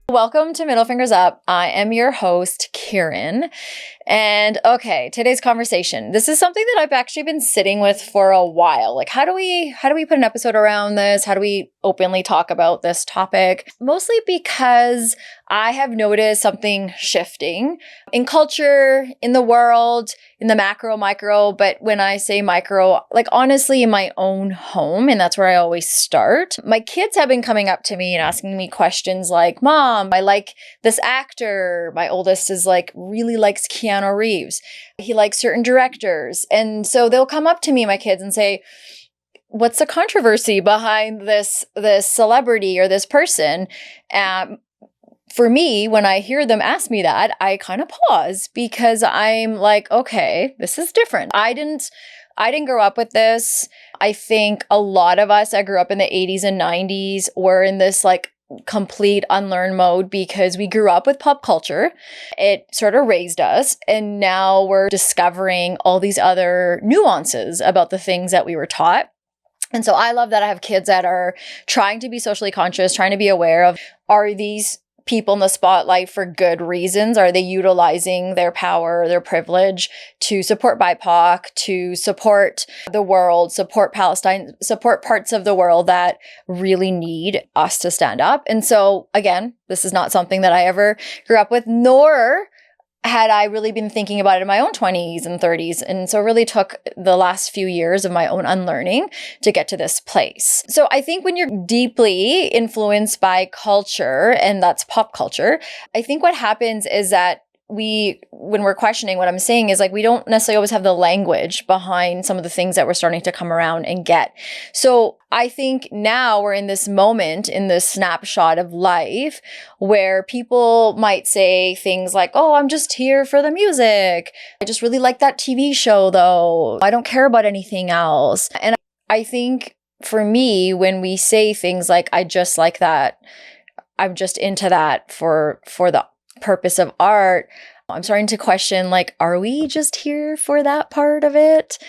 Welcome to Middle Fingers Up. I am your host, Kieran. And okay, today's conversation. This is something that I've actually been sitting with for a while. Like, how do we put an episode around this? How do we openly talk about this topic? Mostly because I have noticed something shifting in culture, in the world, in the macro, micro. But when I say micro, like honestly, in my own home, and that's where I always start. My kids have been coming up to me and asking me questions like, Mom, I like this actor. My oldest is like, really likes Keanu Reeves. He likes certain directors. And so they'll come up to me, my kids, and say, what's the controversy behind this celebrity or this person? For me, when I hear them ask me that, I kind of pause because I'm like, okay, this is different. I didn't grow up with this. I think a lot of us that grew up in the 80s and 90s were in this like complete unlearn mode because we grew up with pop culture. It sort of raised us. And now we're discovering all these other nuances about the things that we were taught. And so I love that I have kids that are trying to be socially conscious, trying to be aware of, are these people in the spotlight for good reasons? Are they utilizing their power, their privilege to support BIPOC, to support the world, support Palestine, support parts of the world that really need us to stand up? And so again, this is not something that I ever grew up with, nor had I really been thinking about it in my own 20s and 30s. And so it really took the last few years of my own unlearning to get to this place. So I think when you're deeply influenced by culture, and that's pop culture, I think what happens is that when we're questioning, what I'm saying is like, we don't necessarily always have the language behind some of the things that we're starting to come around and get. So I think now we're in this moment, in this snapshot of life where people might say things like, oh, I'm just here for the music. I just really like that TV show though. I don't care about anything else. And I think for me, when we say things like, I just like that, I'm just into that for the purpose of art, I'm starting to question, like, are we just here for that part of it?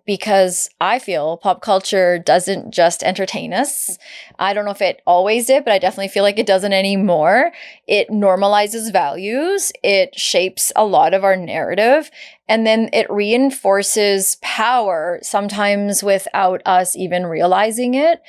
Because I feel pop culture doesn't just entertain us. I don't know if it always did, but I definitely feel like it doesn't anymore. It normalizes values. It shapes a lot of our narrative. And then it reinforces power, sometimes without us even realizing it.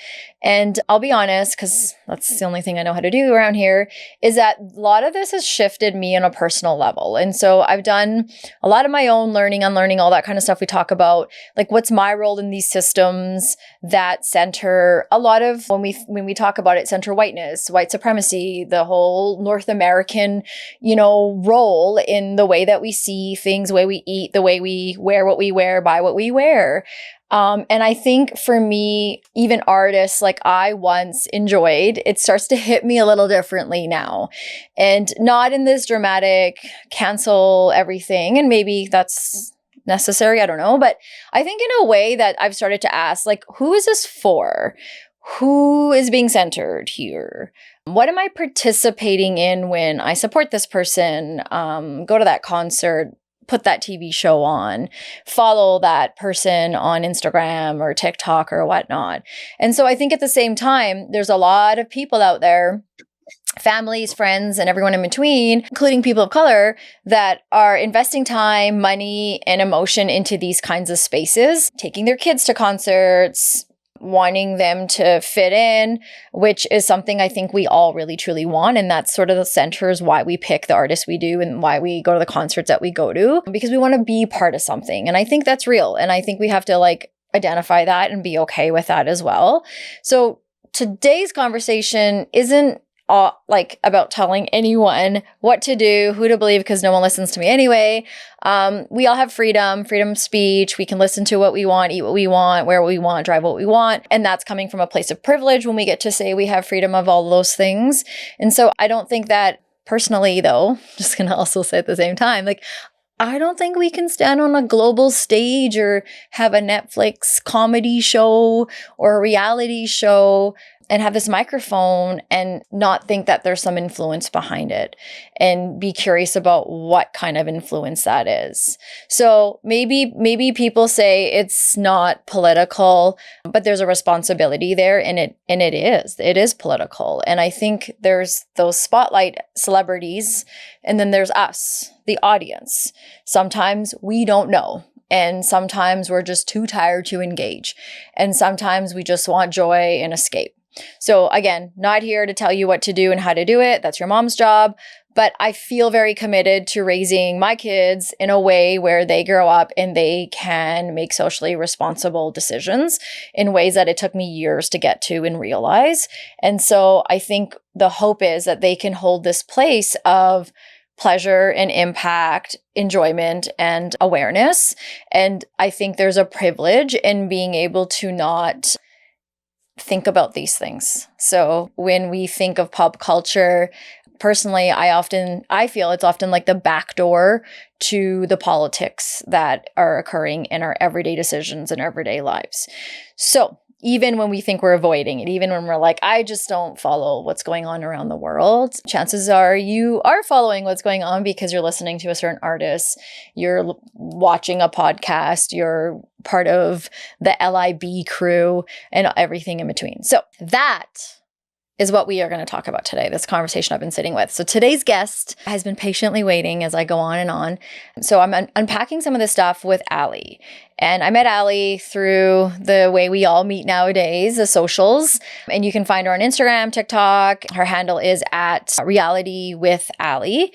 And I'll be honest, because that's the only thing I know how to do around here, is that a lot of this has shifted me on a personal level. And so I've done a lot of my own learning, unlearning, all that kind of stuff we talk about. Like, what's my role in these systems that center a lot of, when we talk about it, center whiteness, white supremacy, the whole North American, role in the way that we see things, the way we eat, the way we wear what we wear, buy what we wear. And I think for me, even artists like I once enjoyed, it starts to hit me a little differently now. And not in this dramatic cancel everything. And maybe that's necessary, I don't know. But I think in a way that I've started to ask, like, who is this for? Who is being centered here? What am I participating in when I support this person, go to that concert, put that TV show on, follow that person on Instagram or TikTok or whatnot? And so I think at the same time, there's a lot of people out there, families, friends, and everyone in between, including people of color, that are investing time, money, and emotion into these kinds of spaces, taking their kids to concerts, wanting them to fit in, which is something I think we all really truly want. And that's sort of the centers why we pick the artists we do and why we go to the concerts that we go to, because we want to be part of something. And I think that's real. And I think we have to identify that and be okay with that as well. So today's conversation isn't about telling anyone what to do, who to believe, because no one listens to me anyway. We all have freedom of speech. We can listen to what we want, eat what we want, wear what we want, drive what we want. And that's coming from a place of privilege when we get to say we have freedom of all those things. And so I don't think that personally, though, just going to also say at the same time, like, I don't think we can stand on a global stage or have a Netflix comedy show or a reality show and have this microphone and not think that there's some influence behind it and be curious about what kind of influence that is. So maybe people say it's not political, but there's a responsibility there, and it is political. And I think there's those spotlight celebrities, and then there's us, the audience. Sometimes we don't know. And sometimes we're just too tired to engage. And sometimes we just want joy and escape. So again, not here to tell you what to do and how to do it. That's your mom's job. But I feel very committed to raising my kids in a way where they grow up and they can make socially responsible decisions in ways that it took me years to get to and realize. And so I think the hope is that they can hold this place of pleasure and impact, enjoyment and awareness. And I think there's a privilege in being able to not think about these things. So when we think of pop culture, personally, I feel it's often like the back door to the politics that are occurring in our everyday decisions and everyday lives. So even when we think we're avoiding it, even when we're like, I just don't follow what's going on around the world, chances are you are following what's going on because you're listening to a certain artist, you're watching a podcast, you're part of the LIB crew and everything in between. So that is what we are going to talk about today, this conversation I've been sitting with. So today's guest has been patiently waiting as I go on and on. So I'm unpacking some of this stuff with Allie. And I met Allie through the way we all meet nowadays, the socials. And you can find her on Instagram, TikTok. Her handle is at Reality with Allie.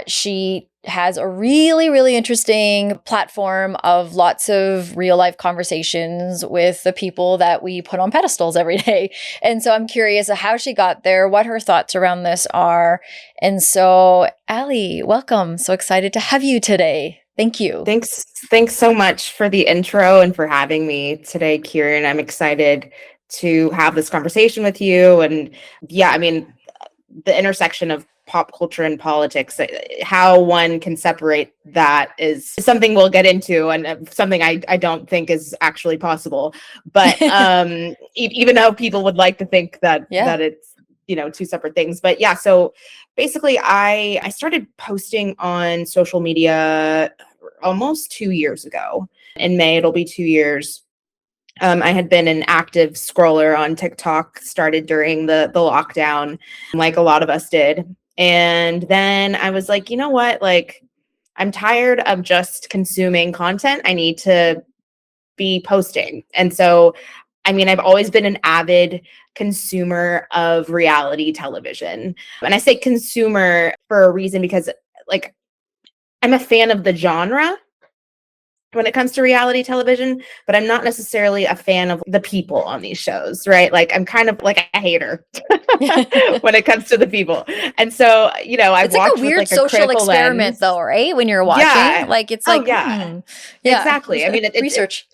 She has a really, really interesting platform of lots of real life conversations with the people that we put on pedestals every day. And so I'm curious how she got there, what her thoughts around this are. And so, Allie, welcome. So excited to have you today. Thank you. Thanks so much for the intro and for having me today, Kieran. I'm excited to have this conversation with you. And yeah, I mean, the intersection of pop culture and politics, how one can separate that is something we'll get into, and something I don't think is actually possible. But even though people would like to think that it's, two separate things. But yeah, so basically I started posting on social media almost 2 years ago. In May, it'll be 2 years. I had been an active scroller on TikTok, started during the lockdown, like a lot of us did. And then I was like, you know what? Like, I'm tired of just consuming content. I need to be posting. And so, I mean, I've always been an avid consumer of reality television. And I say consumer for a reason because, like, I'm a fan of the genre when it comes to reality television, but I'm not necessarily a fan of the people on these shows, right? Like, I'm kind of like a hater when it comes to the people. And so, I've it's watched like a weird with, like, social experiment though, right? When you're watching, yeah. like, it's like, yeah, exactly. I mean, research.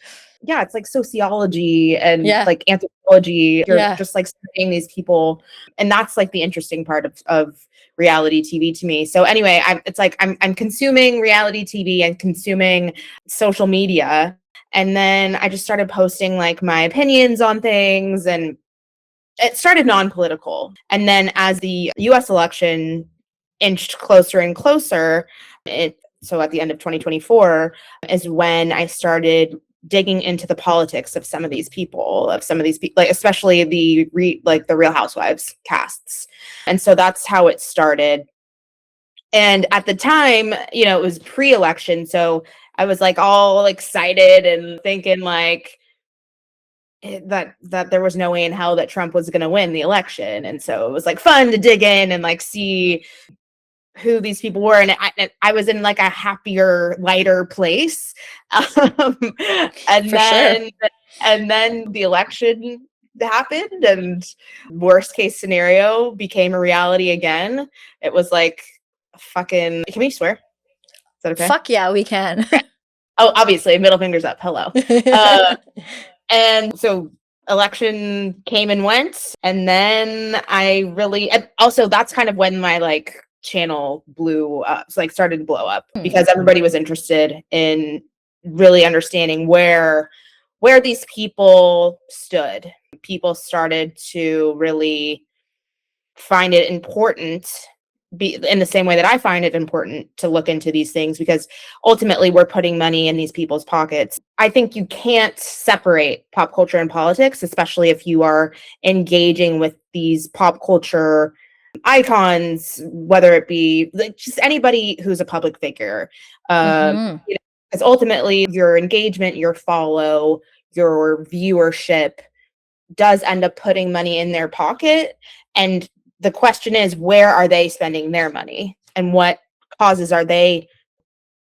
Yeah, it's like sociology and Yeah. like anthropology. You're Yeah. just like studying these people. And that's like the interesting part of reality TV to me. So anyway, I'm consuming reality TV and consuming social media. And then I just started posting like my opinions on things, and it started non-political. And then as the US election inched closer and closer, so at the end of 2024 is when I started digging into the politics of some of these people, like especially the Real Housewives casts. And so that's how it started. And at the time, it was pre-election, so I was like all excited and thinking like that there was no way in hell that Trump was going to win the election. And so it was like fun to dig in and like see who these people were, and I was in like a happier, lighter place. And then the election happened, and worst case scenario became a reality again. It was like fucking. Can we swear? Is that okay? Fuck yeah, we can. Okay. Oh, obviously, middle fingers up. Hello. And so election came and went, and then and also that's kind of when my like channel blew up, like started to blow up Hmm. because everybody was interested in really understanding where these people stood. People started to really find it important, be in the same way that I find it important to look into these things, because ultimately we're putting money in these people's pockets. I think you can't separate pop culture and politics, especially if you are engaging with these pop culture icons, whether it be like just anybody who's a public figure. Mm-hmm. You know, because ultimately your engagement, your follow, your viewership does end up putting money in their pocket. And the question is, where are they spending their money? And what causes are they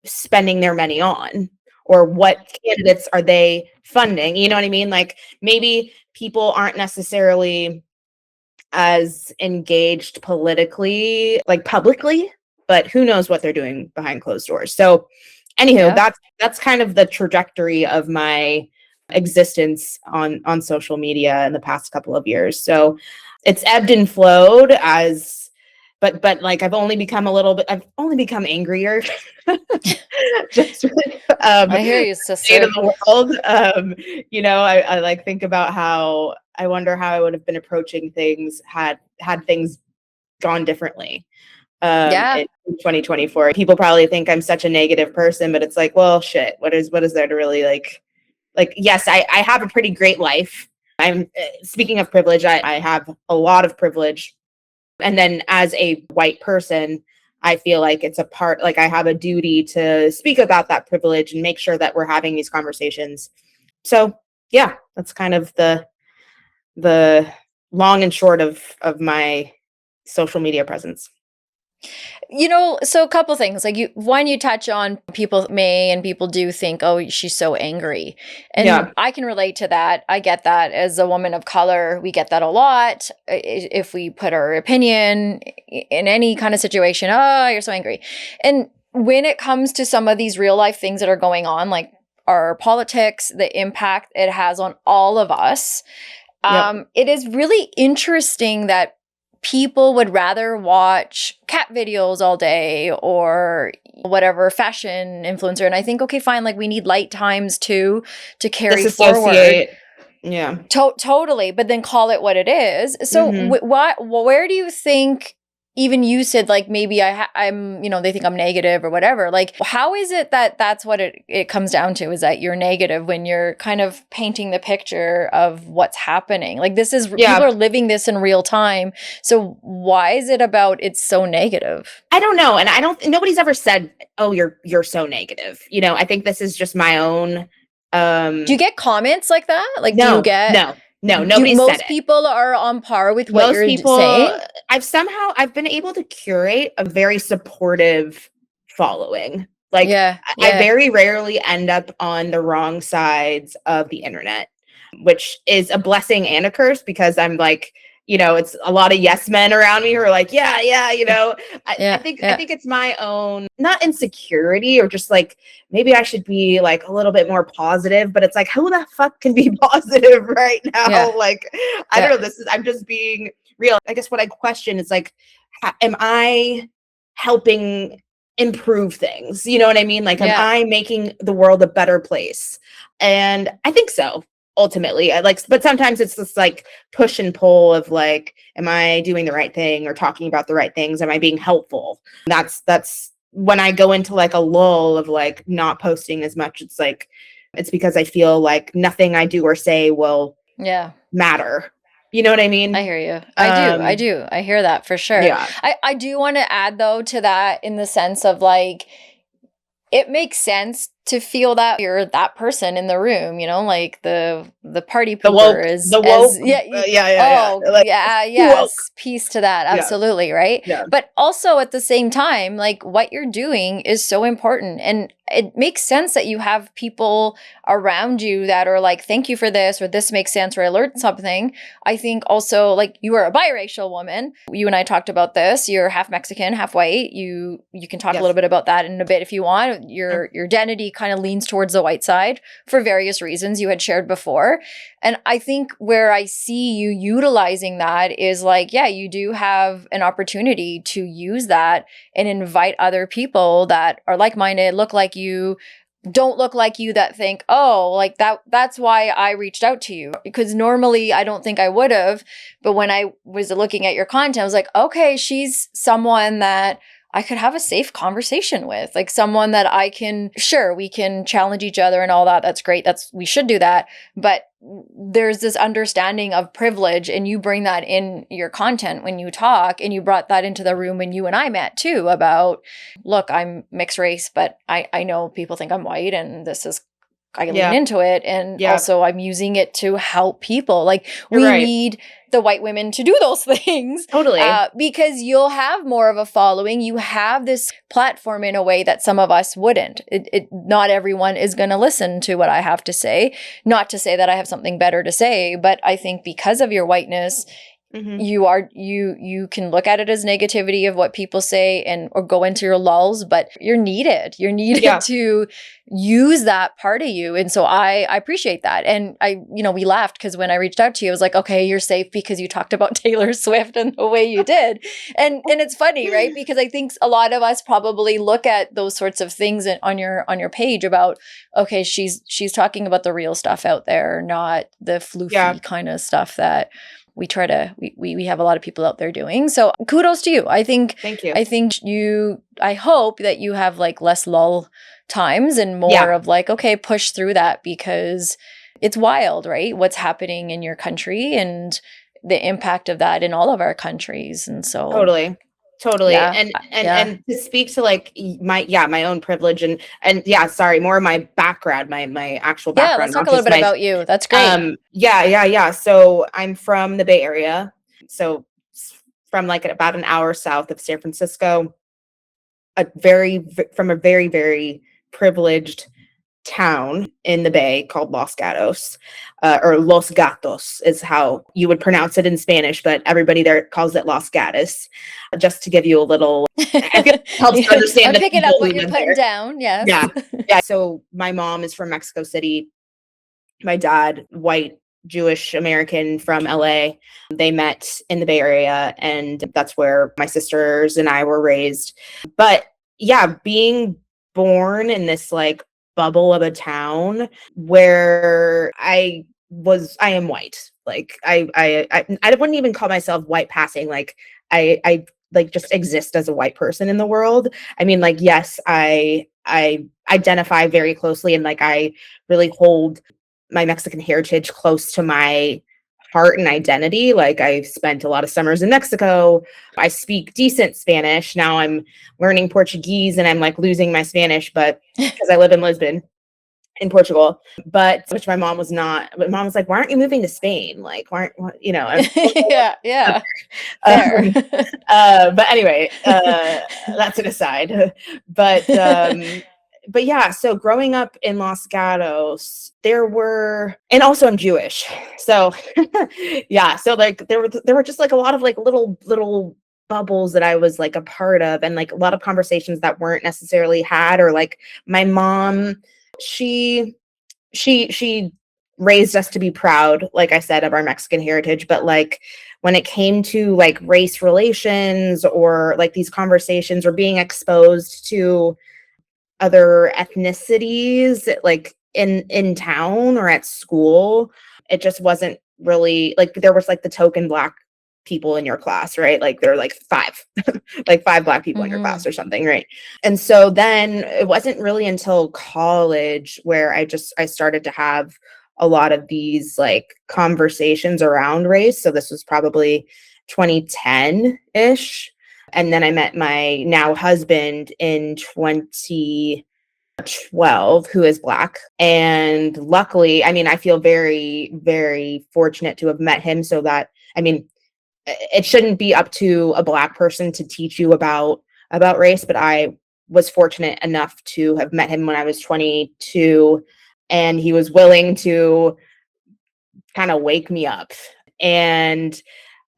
spending their money on? Or what candidates are they funding? You know what I mean? Like maybe people aren't necessarily as engaged politically, like publicly, but who knows what they're doing behind closed doors. So anywho, Yeah. that's kind of the trajectory of my existence on social media in the past couple of years. So it's ebbed and flowed as but like I've only become angrier just with I hear you, the state of sister. the world. I like think about how I wonder how I would have been approaching things had things gone differently Yeah. in 2024. People probably think I'm such a negative person, but it's like, well, shit, what is there to really like, yes, I have a pretty great life. I'm speaking of privilege, I have a lot of privilege. And then as a white person, I feel like it's a part, like I have a duty to speak about that privilege and make sure that we're having these conversations. So yeah, that's kind of the long and short of my social media presence. So a couple things. Like you touch on people may and people do think, oh, she's so angry. And Yeah. I can relate to that. I get that as a woman of color. We get that a lot. If we put our opinion in any kind of situation, oh, you're so angry. And when it comes to some of these real life things that are going on, like our politics, the impact it has on all of us, Yep. it is really interesting that people would rather watch cat videos all day or whatever fashion influencer. And I think, okay, fine, like we need light times too to carry forward. Disassociate. Yeah. Totally, but then call it what it is. So, Hmm. where do you think? Even you said like maybe I'm they think I'm negative or whatever. Like, how is it that that's what it comes down to? Is that you're negative when you're kind of painting the picture of what's happening? Like this is people Yeah. are living this in real time. So why is it about it's so negative? I don't know. And I don't, nobody's ever said, oh, you're so negative. I think this is just my own, Do you get comments like that? Like, do you no, get no, no, do nobody's said most it. people are on par with what Most you're people, saying? I've been able to curate a very supportive following. Like Yeah, I yeah. very rarely end up on the wrong sides of the internet, which is a blessing and a curse because I'm like, it's a lot of yes men around me who are like, yeah, yeah, I Yeah, think I yeah, think it's my own, not insecurity or just like maybe I should be like a little bit more positive, but it's like, who the fuck can be positive right yeah, now? Like, I don't yeah, know. I'm just being real. I guess what I question is like, am I helping improve things? You know what I mean? Like, am yeah, I making the world a better place? And I think so. Ultimately, I like, but sometimes it's this like push and pull of like, am I doing the right thing or talking about the right things? Am I being helpful? That's when I go into like a lull of like not posting as much. It's like, it's because I feel like nothing I do or say will yeah. matter. You know what I I mean? hear you. I do. I Um, do. I hear that for sure. yeah. I do want to add though to that in the sense of like it makes sense to feel that you're that person in the room, like the party pooper is The as woke, yeah, yeah, yeah, oh yeah. Like, yeah, woke. yes, peace to that. Yeah, Absolutely, right? yeah. But also at the same time, like what you're doing is so important and it makes sense that you have people around you that are like, thank you for this, or this makes sense, or I learned something. I think also like you are a biracial woman. You and I talked about this. You're half Mexican, half white. You can talk a Yes. little bit about that in a bit if you want. Sure. Your identity kind of leans towards the white side for various reasons you had shared before. And I think where I see you utilizing that is like, yeah, you do have an opportunity to use that and invite other people that are like-minded, look like you, don't look like you, that think, oh, like that's why I reached out to you. Because normally I don't think I would have. But when I was looking at your content, I was like, okay, she's someone that I could have a safe conversation with, like someone that I can, sure, we can challenge each other and all that. That's great. We should do that. But there's this understanding of privilege, and you bring that in your content when you talk, and you brought that into the room when you and I met too about, look, I'm mixed race, but I know people think I'm white, and this is, I lean into it. And also I'm using it to help people. Like we need the white women to do those things. Totally. Because you'll have more of a following. You have this platform in a way that some of us wouldn't. Not everyone is going to listen to what I have to say. Not to say that I have something better to say, but I think because of your whiteness, you can look at it as negativity of what people say or go into your lulls, but you're needed to use that part of you. And so I appreciate that. And we laughed because when I reached out to you, I was like, okay, you're safe because you talked about Taylor Swift and the way you did. And it's funny, right? Because I think a lot of us probably look at those sorts of things on your page about, okay, she's talking about the real stuff out there, not the floofy kind of stuff that we try to, we have a lot of people out there doing. So kudos to you. Thank you. I hope that you have like less lull times and more of like, okay, push through that, because it's wild, right? What's happening in your country and the impact of that in all of our countries. And so totally. And to speak to like my own privilege and sorry, more of my background, my actual background. Let's talk a little bit about you. That's great. So I'm from the Bay Area. So from like about an hour south of San Francisco, from a very, very privileged town in the Bay called Los Gatos, or Los Gatos is how you would pronounce it in Spanish, but everybody there calls it Los Gatos. Just to give you a little, I feel it helps to understand. I'm picking up what you're putting down. Yes. Yeah. So my mom is from Mexico City. My dad, white Jewish American from LA. They met in the Bay Area, and that's where my sisters and I were raised. But yeah, being born in this like bubble of a town where I am white. Like I wouldn't even call myself white passing. Like I like just exist as a white person in the world. I mean, like, yes, I identify very closely, and like I really hold my Mexican heritage close to my heart and identity. Like I've spent a lot of summers in Mexico. I speak decent Spanish. Now I'm learning Portuguese and I'm like losing my Spanish, but because I live in Lisbon in Portugal, but which my mom was not. But mom was like, why aren't you moving to Spain? Like, Fair. But anyway, that's an aside. But yeah, so growing up in Los Gatos, and also I'm Jewish. So yeah, so like there were just like a lot of like little bubbles that I was like a part of, and like a lot of conversations that weren't necessarily had, or like my mom, she raised us to be proud, like I said, of our Mexican heritage, but like when it came to like race relations or like these conversations or being exposed to other ethnicities like in town or at school, it just wasn't really like there was like the token Black people in your class, right? Like there are like five like five Black people in your class or something, right? And so then it wasn't really until college where I started to have a lot of these like conversations around race. So this was probably 2010-ish. And then I met my now husband in 2012, who is Black. And luckily, I mean, I feel very, very fortunate to have met him, so that, I mean, it shouldn't be up to a Black person to teach you about race, but I was fortunate enough to have met him when I was 22, and he was willing to kind of wake me up. And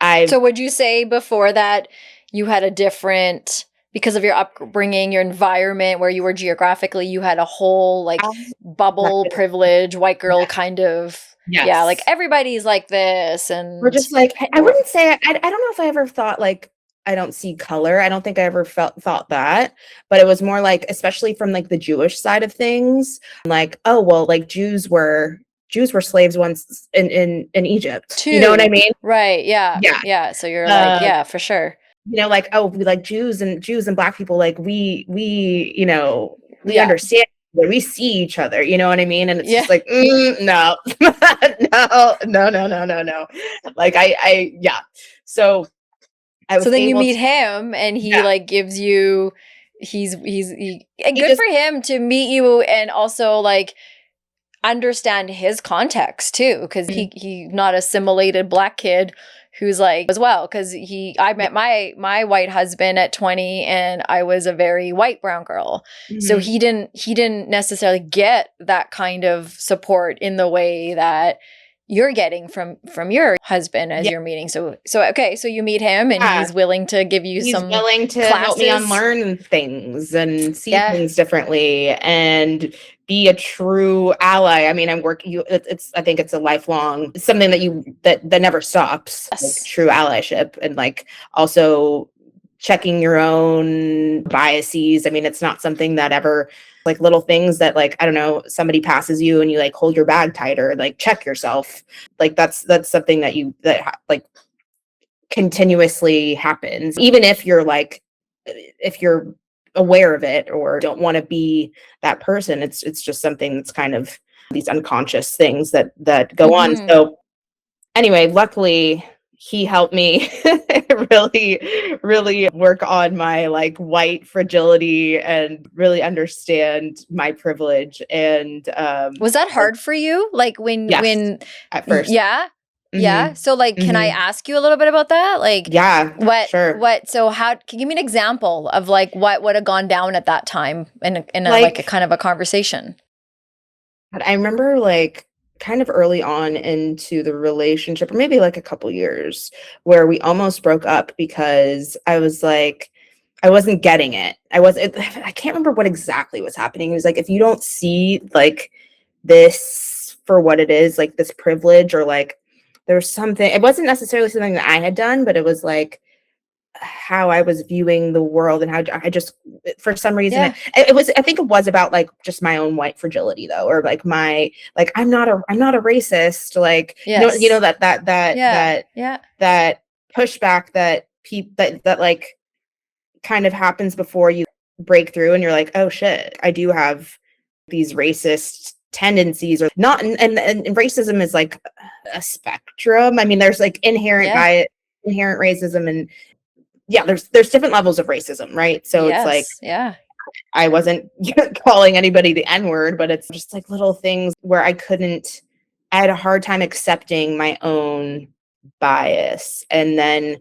So would you say before that you had a different because of your upbringing, your environment, where you were geographically, you had a whole like bubble Definitely. privilege, white girl Yes. kind of, yeah, like Yes. everybody's like this. We're And just like, I wouldn't say, I don't know if I ever thought like, I don't see color. I don't think I ever thought that, but it was more like, especially from like the Jewish side of things, like, oh, well, like Jews were slaves once in Egypt. You know what I two, mean? right. Yeah. Yeah. Yeah. So you're like, Um, yeah, for sure. you know, like, oh, we like Jews and Black people, like you know, we Yeah. understand, we see each other, you know what I mean? And it's Yeah. just like, no, no. Like yeah. So I So was then you able meet to, him and he yeah, like gives you, and he good just, for him to meet you and also like understand his context too, because he not assimilated Black kid who's like as well, because I yeah, met my white husband at 20 and I was a very white brown girl, so mhm, he didn't necessarily get that kind of support in the way that you're getting from your husband as yeah, you're meeting. So okay, so you meet him and yeah. he's willing to give you He's some willing to help me classes. unlearn things and see Yeah. things differently and be a true ally. I mean, it's I think it's a lifelong something that that never stops, like Yes. true allyship and like also checking your own biases. I mean, it's not something that ever like little things that like, I don't know, somebody passes you and you like hold your bag tighter, like check yourself. Like that's something that like continuously happens, even if you're like, if you're aware of it or don't want to be that person. It's just something that's kind of these unconscious things that go on. Mm-hmm. So anyway, luckily he helped me really really work on my like white fragility and really understand my privilege. And Was that hard for you? Like yes, when at first. yeah? Hmm. Yeah. So like can I Hmm. ask you a little bit about that? Like Yeah, what sure. what so how can you give me an example of like what would have gone down at that time in a like a Like, kind of a conversation? but I remember like kind of early on into the relationship, or maybe like a couple years, where we almost broke up because I was like, I wasn't getting it. I can't remember what exactly was happening. It was like, if you don't see like this for what it is, like this privilege, or like there's something, it wasn't necessarily something that I had done, but it was like, how I was viewing the world and how I just for some reason Yeah. it was, I think it was about like just my own white fragility though, or like my like I'm not a racist, like you know Yes. Yeah. that Yeah. that pushback that that like kind of happens before you break through and you're like, oh shit, I do have these racist tendencies or not. And racism is like a spectrum. I mean, there's like Yeah. inherent racism, and yeah, there's different levels of racism, right? So it's like Yes. Yeah. I wasn't calling anybody the N-word, but it's just like little things where I had a hard time accepting my own bias. And then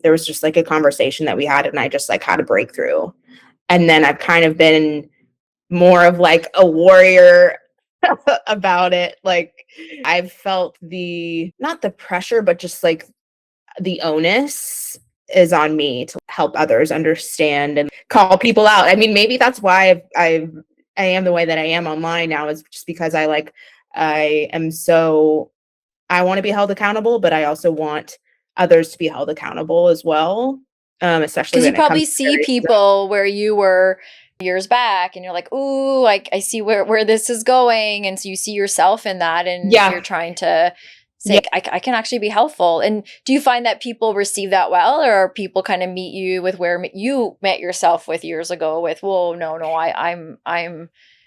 there was just like a conversation that we had and I just like had a breakthrough. And then I've kind of been more of like a warrior about it. Like I've felt the not the pressure, but just like the onus is on me to help others understand and call people out. I mean, maybe that's why I am the way that I am online now, is just because I am so, I want to be held accountable, but I also want others to be held accountable as well. Especially Because you when it comes probably to see areas of, people where you were years back and you're like, ooh, like I see where this is going. And so you see yourself in that and you're yeah, trying to yeah. say, I can actually be helpful. And do you find that people receive that well, or people kind of meet you with where you met yourself with years ago with, whoa, no, It I'm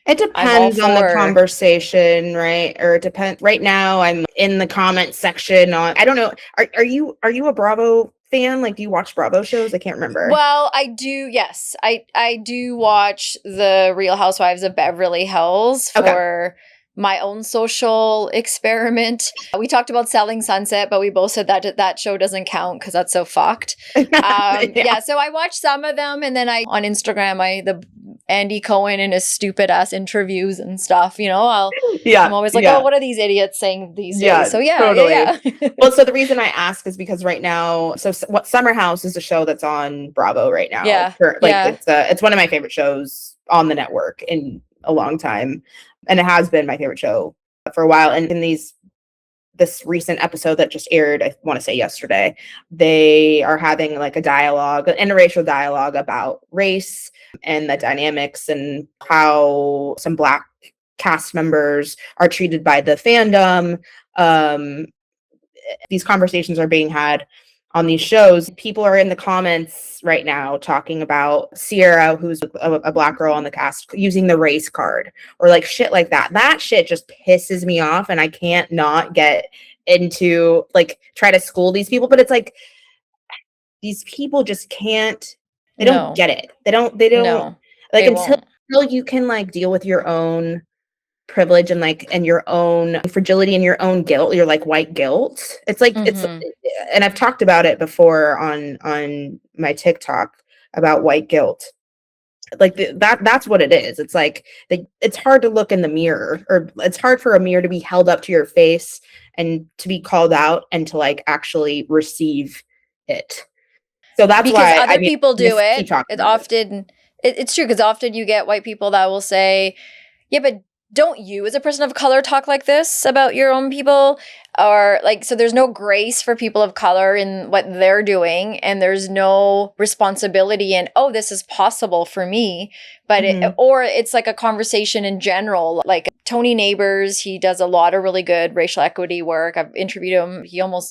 all depends on the for, conversation, right? Or it depends. Right now, I'm in the comment section on. I don't know. Are you a Bravo fan? Like, do you watch Bravo shows? I can't remember. well, I do. Yes, I do watch the Real Housewives of Beverly Hills Okay. for my own social experiment. We talked about Selling Sunset, but we both said that show doesn't count because that's so fucked. Yeah. Yeah, so I watch some of them, and then I on Instagram, Andy Cohen and his stupid ass interviews and stuff, you know, I'm Yeah, always like, oh, yeah, what are these idiots saying these days? yeah, So yeah, totally. yeah, yeah. Well, so the reason I ask is because right now, what Summer House is a show that's on Bravo right now. Yeah, Like yeah. it's one of my favorite shows on the network in a long time, and it has been my favorite show for a while. And in this recent episode that just aired, I want to say yesterday, they are having like a dialogue, an interracial dialogue about race and the dynamics and how some Black cast members are treated by the fandom. Um, these conversations are being had on these shows. People are in the comments right now talking about Sierra, who's a Black girl on the cast, using the race card or like shit like that. That shit just pisses me off, and I can't not get into like try to school these people. But it's like these people just can't. They don't No, get it. They don't no, like they until won't. you can like deal with your own privilege and like and your own fragility and your own guilt, your like white guilt. It's like it's Mm-hmm. and I've talked about it before on my TikTok about white guilt. Like that's what it is. It's like it's hard to look in the mirror, or it's hard for a mirror to be held up to your face and to be called out and to like actually receive it. So that's Because why I other mean people I do just keep it. talking It about it. often, it's true because often you get white people that will say, yeah, but don't you as a person of color talk like this about your own people? Or like, so there's no grace for people of color in what they're doing, and there's no responsibility in, oh, this is possible for me. But Mhm. or it's like a conversation in general. Like Tony Neighbors, he does a lot of really good racial equity work. I've interviewed him.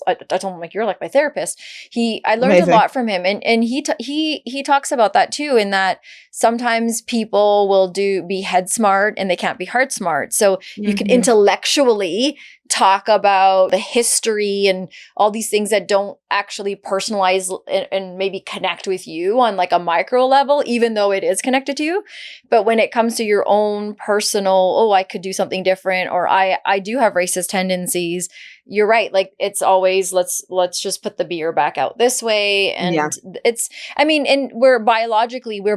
I told him like, you're like my therapist. I learned a Amazing. lot from him, and he talks about that too, in that sometimes people will be head smart and they can't be heart smart. So you can Mhm. intellectually talk about the history and all these things that don't actually personalize and maybe connect with you on like a micro level, even though it is connected to you. But when it comes to your own personal, oh, I could do something different, or I do have racist tendencies, you're right. Like it's always let's just put the beer back out this way. Yeah. And I mean, and we're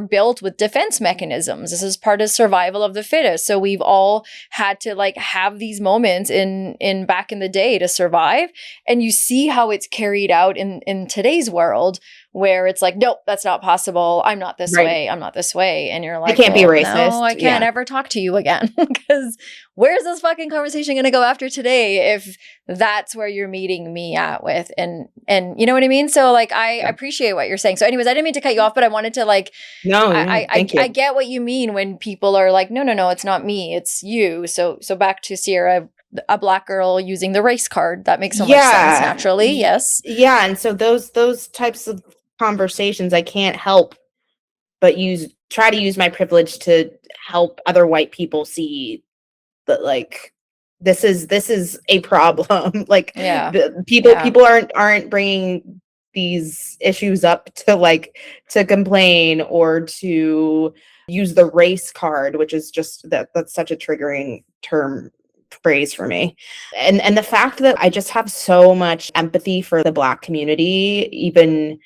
built with defense mechanisms. This is part of survival of the fittest. So we've all had to like have these moments in back in the day to survive. And you see how it's carried out in today's world, where it's like, nope, that's not possible. I'm not this Right. way. I'm not this way. And you're I like, can't be well, no, racist. I can't Yeah. ever talk to you again. Because where's this fucking conversation going to go after today if that's where you're meeting me at with? And you know what I mean? So like, I Yeah. appreciate what you're saying. So anyways, I didn't mean to cut you off, but I wanted to like, No, yeah, thank I you. get what you mean when people are like, no, it's not me, it's you. So back to Sierra, a Black girl using the race card. That makes so much sense Yeah. naturally. Yes. Yeah, and so those types of conversations I can't help but try to use my privilege to help other white people see that like this is a problem. Like Yeah. the people Yeah. people aren't bringing these issues up to like to complain or to use the race card, which is just that's such a triggering term phrase for me. And the fact that I just have so much empathy for the Black community, even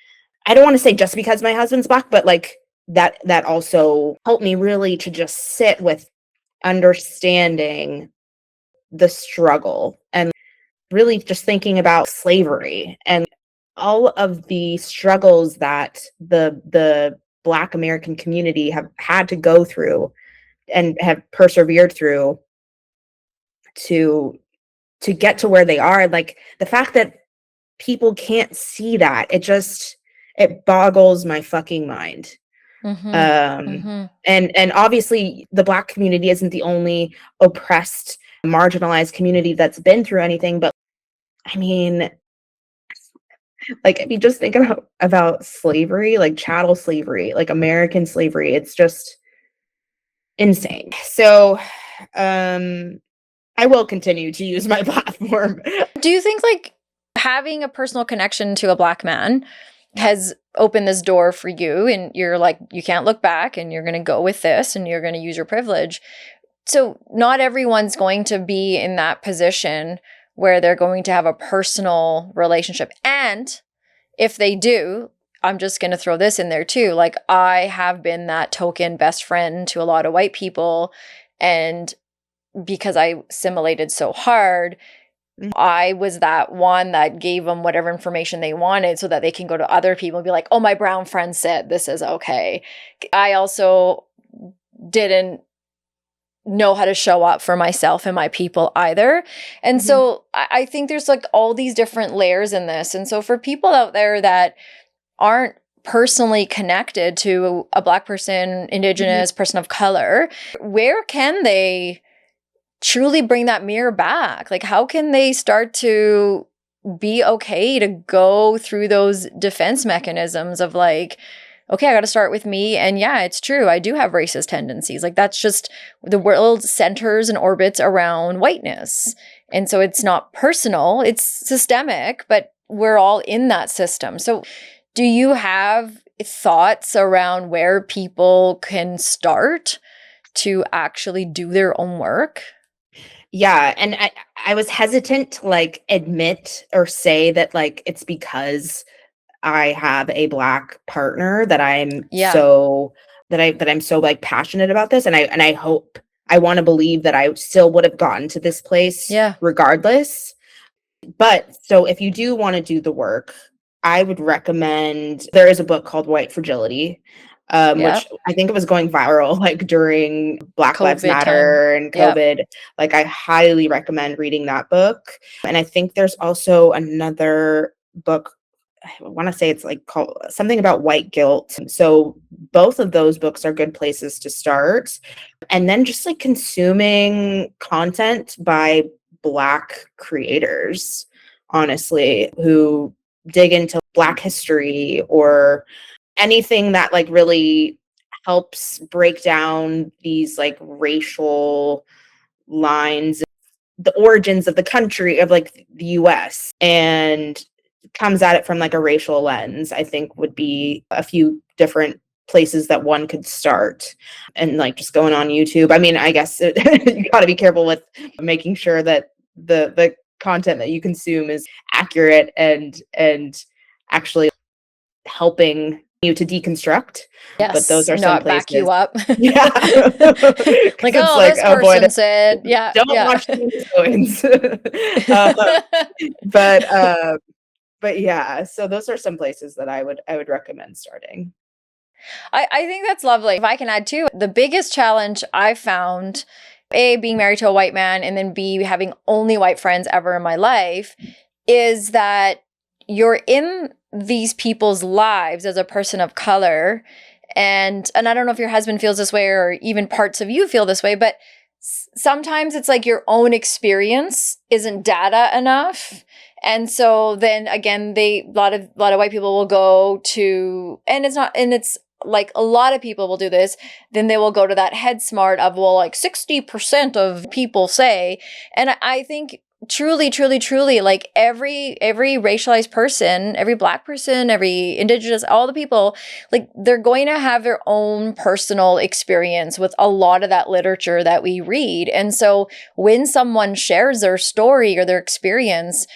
I don't want to say just because my husband's Black, but like that also helped me really to just sit with understanding the struggle and really just thinking about slavery and all of the struggles that the Black American community have had to go through and have persevered through to get to where they are. Like the fact that people can't see that, it boggles my fucking mind. Mm-hmm. um Mm-hmm. and obviously the Black community isn't the only oppressed, marginalized community that's been through anything, but I mean, like if you just think about slavery, like chattel slavery, like American slavery, it's just insane. So I will continue to use my platform. Do you think like having a personal connection to a Black man has opened this door for you, and you're like, you can't look back and you're going to go with this and you're going to use your privilege? So not everyone's going to be in that position where they're going to have a personal relationship. And if they do, I'm just going to throw this in there too. Like, I have been that token best friend to a lot of white people. And because I assimilated so hard, I was that one that gave them whatever information they wanted so that they can go to other people and be like, oh, my brown friend said this is okay. I also didn't know how to show up for myself and my people either. And so I think there's like all these different layers in this. And so for people out there that aren't personally connected to a Black person, Indigenous person of color, where can they truly bring that mirror back? Like, how can they start to be okay to go through those defense mechanisms of like, okay, I got to start with me. And yeah, it's true. I do have racist tendencies. Like, that's just the world centers and orbits around whiteness. And so it's not personal, it's systemic, but we're all in that system. So do you have thoughts around where people can start to actually do their own work? Yeah. And I was hesitant to like admit or say that like it's because I have a Black partner that I'm so that I'm so like passionate about this. And I hope, I want to believe that I still would have gotten to this place regardless. But so if you do want to do the work, I would recommend, there is a book called White Fragility, which I think it was going viral like during Black Lives Matter and COVID. Like, I highly recommend reading that book. And I think there's also another book, I want to say it's like called something about white guilt. So both of those books are good places to start. And then just like consuming content by Black creators, honestly, who dig into Black history or anything that like really helps break down these like racial lines, the origins of the country, of like the US, and comes at it from like a racial lens, I think would be a few different places that one could start. And like just going on YouTube, I mean, I guess you got to be careful with making sure that the content that you consume is accurate and actually helping you to deconstruct. Yes, but those are not some back you places. up. Yeah. Like, oh, like, this oh boy, person said, don't watch the but yeah, so those are some places that I would recommend starting. I think that's lovely. If I can add too, the biggest challenge I found, A, being married to a white man, and then B, having only white friends ever in my life, is that you're in these people's lives as a person of color. And I don't know if your husband feels this way or even parts of you feel this way, but sometimes it's like your own experience isn't data enough. And so then again, a lot of white people will go to, and it's like a lot of people will do this, then they will go to that head smart of, well, like 60% of people say. And I think truly, truly, truly, like every racialized person, every Black person, every Indigenous, all the people, like they're going to have their own personal experience with a lot of that literature that we read. And so when someone shares their story or their experience,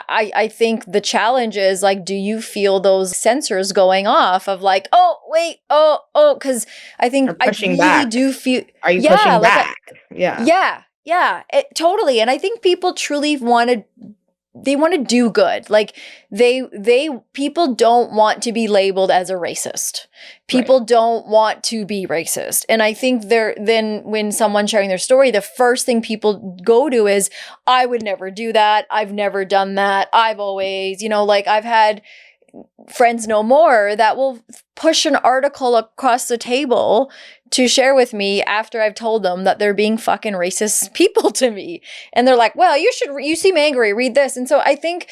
I think the challenge is like, do you feel those sensors going off of like, oh, wait, oh, because I think I really back. do feel. Are you pushing back? Yeah, totally. And I think people truly want to do good. Like people don't want to be labeled as a racist. People don't want to be racist. And I think then when someone's sharing their story, the first thing people go to is, I would never do that. I've never done that. I've always, like I've had friends no more that will push an article across the table to share with me after I've told them that they're being fucking racist people to me. And they're like, well, you seem angry, read this. And so I think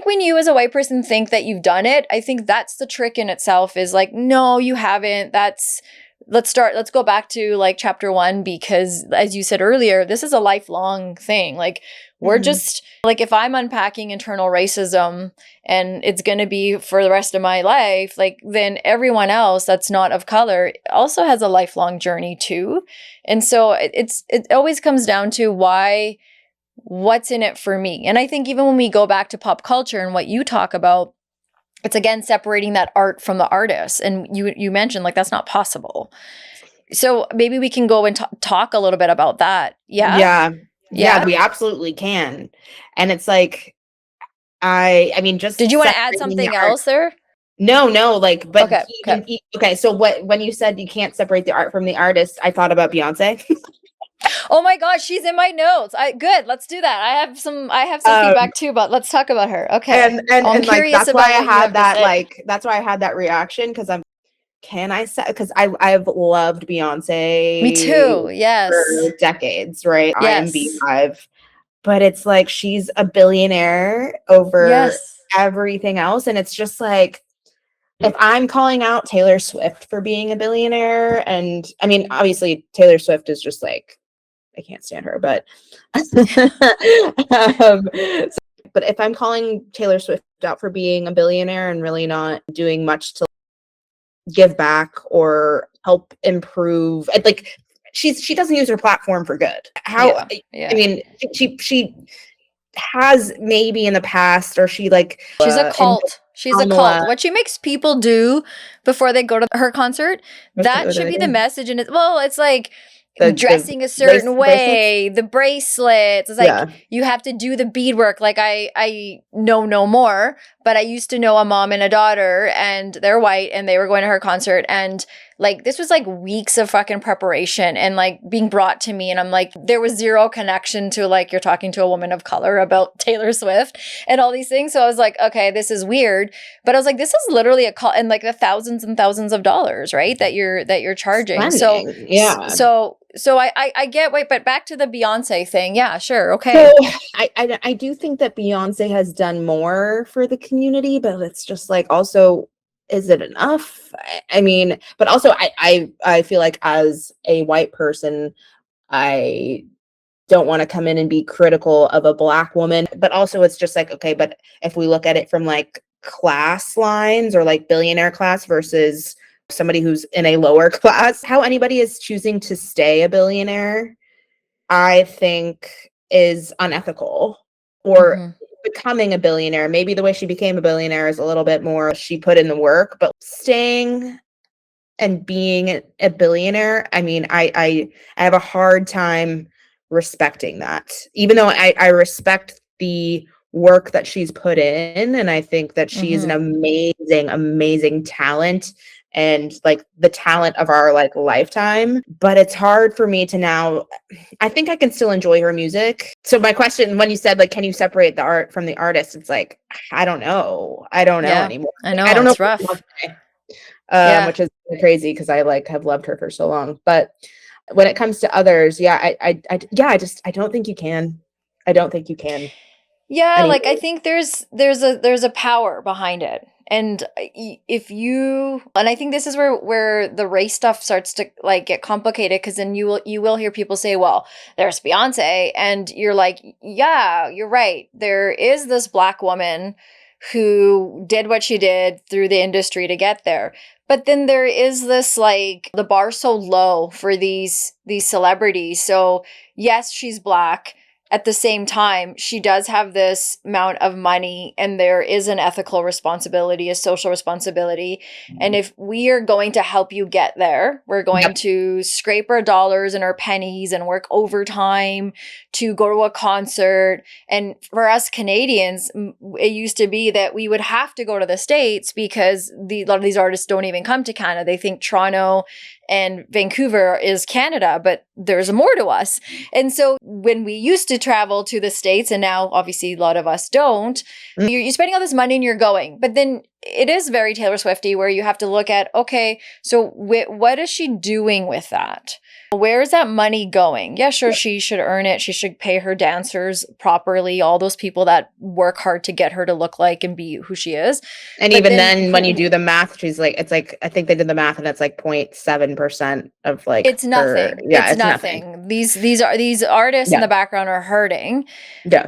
when you as a white person think that you've done it, I think that's the trick in itself, is like, no, you haven't. Let's go back to like chapter 1, because as you said earlier, this is a lifelong thing. Like we're just like, if I'm unpacking internal racism and it's going to be for the rest of my life, like then everyone else that's not of color also has a lifelong journey too. And so it always comes down to what's in it for me. And I think even when we go back to pop culture and what you talk about, it's again separating that art from the artist. And you mentioned like that's not possible. So maybe we can go and talk a little bit about that. Yeah. Yeah. Yeah, Yeah. we absolutely can. And it's like, I mean, just Did you want to add separating the something art. else there? No, like, but Okay. Okay. okay. So when you said you can't separate the art from the artist, I thought about Beyonce. Oh my gosh, she's in my notes. Good. Let's do that. I have some Um, feedback too, but let's talk about her. Okay. and I'm like curious that's why about I what you had have to that say. that's why I had that reaction because can I say because I've loved Me Beyonce too. Yes. for decades, right? I am Yes. Beehive, but it's like she's a billionaire over Yes. everything else, and it's just like if I'm calling out Taylor Swift for being a billionaire, and I mean, obviously Taylor Swift is just like I can't stand her, but um, but if I'm calling Taylor Swift out for being a billionaire and really not doing much to give back or help improve, like she doesn't use her platform for good. How Yeah. I Yeah. mean, she has maybe in the past, or she like She's a in cult. She's a Kamala. cult. What she makes people do before they go to her concert, What that do should they be the do? message. And it's like The dressing a certain bracelets. way, the bracelets. It's like Yeah, you have to do the beadwork. Like I know no more, but I used to know a mom and a daughter, and they're white, and they were going to her concert, and like this was like weeks of fucking preparation and like being brought to me, and I'm like, there was zero connection to like you're talking to a woman of color about Taylor Swift and all these things. So I was like, okay, this is weird. But I was like, this is literally a call, and like the thousands and thousands of dollars, right? That you're charging. So spending. Yeah. I get, wait, but back to the Beyonce thing. Yeah, sure. So Okay. I do think that Beyonce has done more for the community, but it's just like also, is it enough? I mean, but also I feel like as a white person, I don't want to come in and be critical of a black woman, but also it's just like, okay, but if we look at it from like class lines or like billionaire class versus somebody who's in a lower class, how anybody is choosing to stay a billionaire I think is unethical or Mm-hmm. becoming a billionaire. Maybe the way she became a billionaire is a little bit more she put in the work, but staying and being a billionaire, I mean, I have a hard time respecting that. Even though I respect the work that she's put in, and I think that she's an Mm-hmm. amazing, amazing talent and like the talent of our like lifetime. But it's hard for me to now I think I can still enjoy her music. So my question when you said like can you separate the art from the artist, it's like I don't know. I don't know Yeah, anymore. I I know don't know it's rough. which Yeah. is crazy because I like have loved her for so long. But when it comes to others, yeah, yeah, I don't think you can. I don't think you can Yeah, like I anymore. think there's a power behind it. And if you and I think this is where the race stuff starts to like get complicated because then you will hear people say, well, there's Beyonce, and you're like, yeah, you're right. There is this black woman who did what she did through the industry to get there. But then there is this like the bar so low for these celebrities. So yes, she's black, at the same time, she does have this amount of money, and there is an ethical responsibility, a social responsibility. And if we are going to help you get there, we're going Yep. to scrape our dollars and our pennies and work overtime to go to a concert. And for us Canadians, it used to be that we would have to go to the States because a lot of these artists don't even come to Canada. They think Toronto and Vancouver is Canada, but there's more to us. And so when we used to travel to the States, and now obviously a lot of us don't, Mm. you're spending all this money and you're going. But then it is very Taylor Swifty where you have to look at, okay, so what is she doing with that? Where is that money going? Yeah, sure, she should earn it. She should pay her dancers properly, all those people that work hard to get her to look like and be who she is. And But even then then when you do the math, she's like it's like I think they did the math and it's like 0.7% of like it's her nothing. yeah, It's it's nothing. nothing. These artists in Yeah. the background are hurting. Yeah.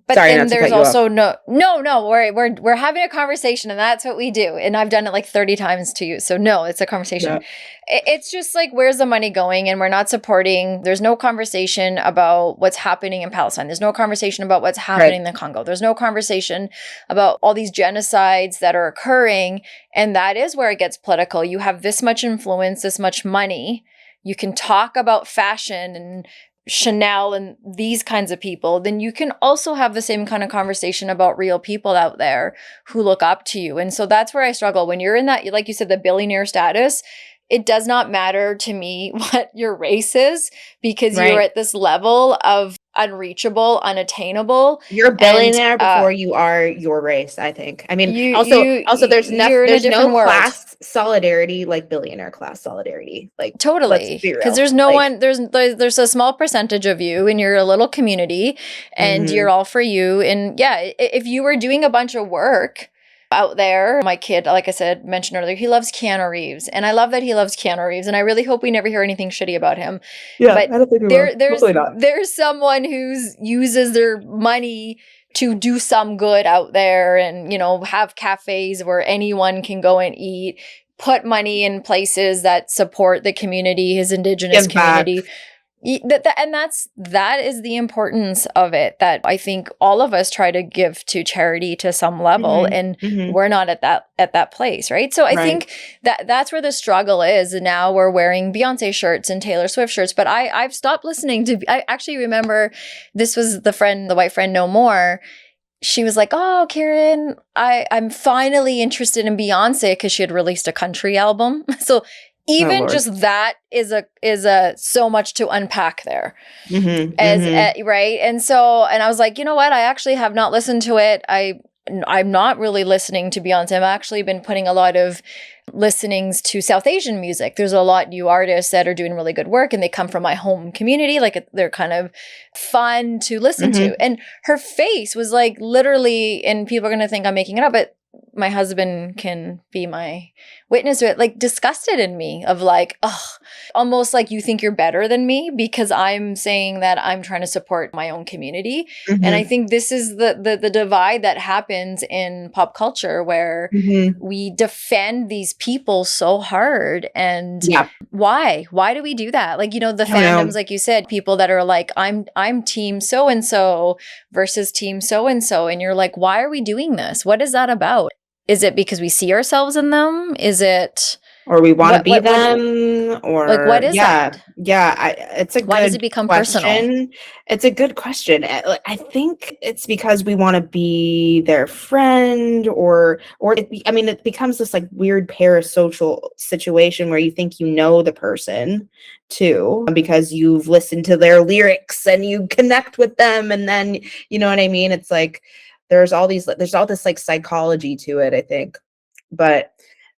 But Sorry then not to there's cut you off. also no. We're having a conversation, and that's what we do. And I've done it like 30 times to you, so no, it's a conversation. Yeah. It's just like, where's the money going? going and we're not supporting, there's no conversation about what's happening in Palestine. There's no conversation about what's happening in the Congo. There's no conversation about all these genocides that are occurring. And that is where it gets political. You have this much influence, this much money. You can talk about fashion and Chanel and these kinds of people, then you can also have the same kind of conversation about real people out there who look up to you. And so that's where I struggle. When you're in that, like you said, the billionaire status, it does not matter to me what your race is, because you're at this level of unreachable, unattainable. You're a billionaire before you are your race, I think. I mean, also there's no class solidarity like billionaire class solidarity. Like, totally, because there's no one, there's a small percentage of you and you're a little community and you're all for you. And yeah, if you were doing a bunch of work out there, my kid, like I said, mentioned earlier, he loves Keanu Reeves, and I love that he loves Keanu Reeves, and I really hope we never hear anything shitty about him. Yeah, but I don't think there's someone who's uses their money to do some good out there, and have cafes where anyone can go and eat, put money in places that support the community, his indigenous community. And that is the importance of it, that I think all of us try to give to charity to some level, and we're not at that place, right? So I think that's where the struggle is. And now we're wearing Beyonce shirts and Taylor Swift shirts, but I've stopped listening to. I actually remember this was the white friend No More. She was like, "Oh, Kieran, I'm finally interested in Beyonce," because she had released a country album. So even just that is a so much to unpack there, right? And so, and I was like, you know what? I actually have not listened to it. I'm not really listening to Beyonce. I've actually been putting a lot of listenings to South Asian music. There's a lot of new artists that are doing really good work, and they come from my home community. Like, they're kind of fun to listen to. And her face was like literally, and people are going to think I'm making it up, but my husband can be my witness to it, like disgusted in me of like, almost like you think you're better than me because I'm saying that I'm trying to support my own community. And I think this is the divide that happens in pop culture, where we defend these people so hard. And why do we do that? Like, the fandoms, like you said, people that are like, I'm team so-and-so versus team so-and-so. And you're like, why are we doing this? What is that about? Is it because we see ourselves in them? Is it, or we want to be them, or like, what is that? Yeah, it's a why does it become question. Personal? It's a good question. I think it's because we want to be their friend, or it becomes this like weird parasocial situation where you think you know the person too, because you've listened to their lyrics and you connect with them, and then you know what I mean. It's like there's all this like psychology to it, I think. But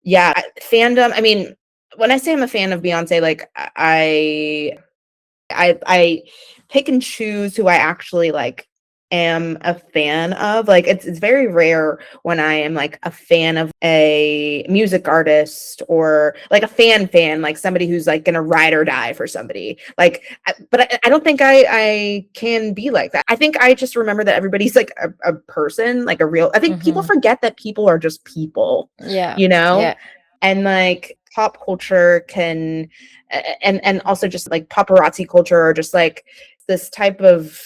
yeah, fandom. I mean, when I say I'm a fan of Beyonce, like I pick and choose who I actually like am a fan of. Like, it's very rare when I am like a fan of a music artist, or like a fan, like somebody who's like gonna ride or die for somebody. Like, but I don't think I can be like that. I think I just remember that everybody's like a person, like a real. I think people forget that people are just people. Yeah, Yeah. And like pop culture can, and also just like paparazzi culture, or just like this type of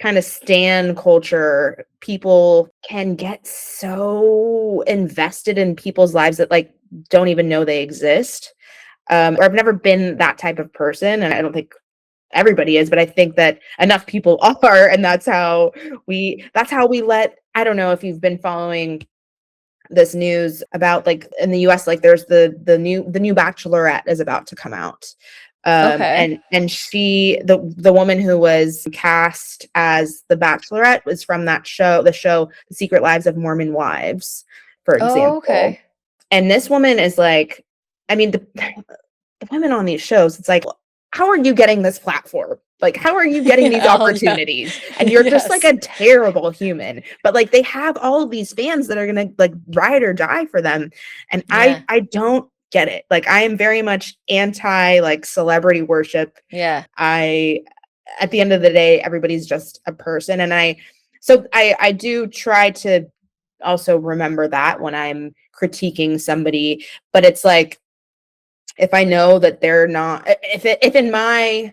kind of stan culture, people can get so invested in people's lives that like don't even know they exist. Or I've never been that type of person, and I don't think everybody is, but I think that enough people are, and that's how we let. I don't know if you've been following this news about, like, in the US, like there's the new Bachelorette is about to come out. And she, the woman who was cast as the Bachelorette, was from that show, the Secret Lives of Mormon Wives, for example. And this woman is like, I mean, the women on these shows, it's like, how are you getting this platform? Like, how are you getting these opportunities? And you're just like a terrible human. But like, they have all of these fans that are gonna like ride or die for them. And I don't get it. Like, I am very much anti like celebrity worship. At the end of the day, everybody's just a person. And I do try to also remember that when I'm critiquing somebody, but it's like, if I know that they're not, if in my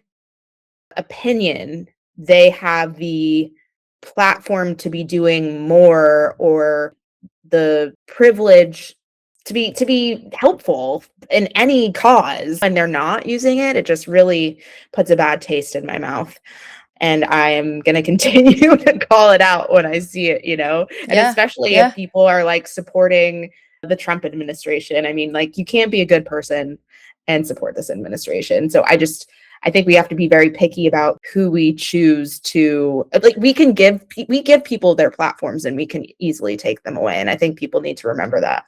opinion, they have the platform to be doing more, or the privilege to be helpful in any cause, and they're not using it, it just really puts a bad taste in my mouth. And I am going to continue to call it out when I see it, and Yeah. especially if Yeah. people are like supporting the Trump administration. I mean, like, you can't be a good person and support this administration. So I think we have to be very picky about who we choose to, like, we give people their platforms and we can easily take them away. And I think people need to remember that.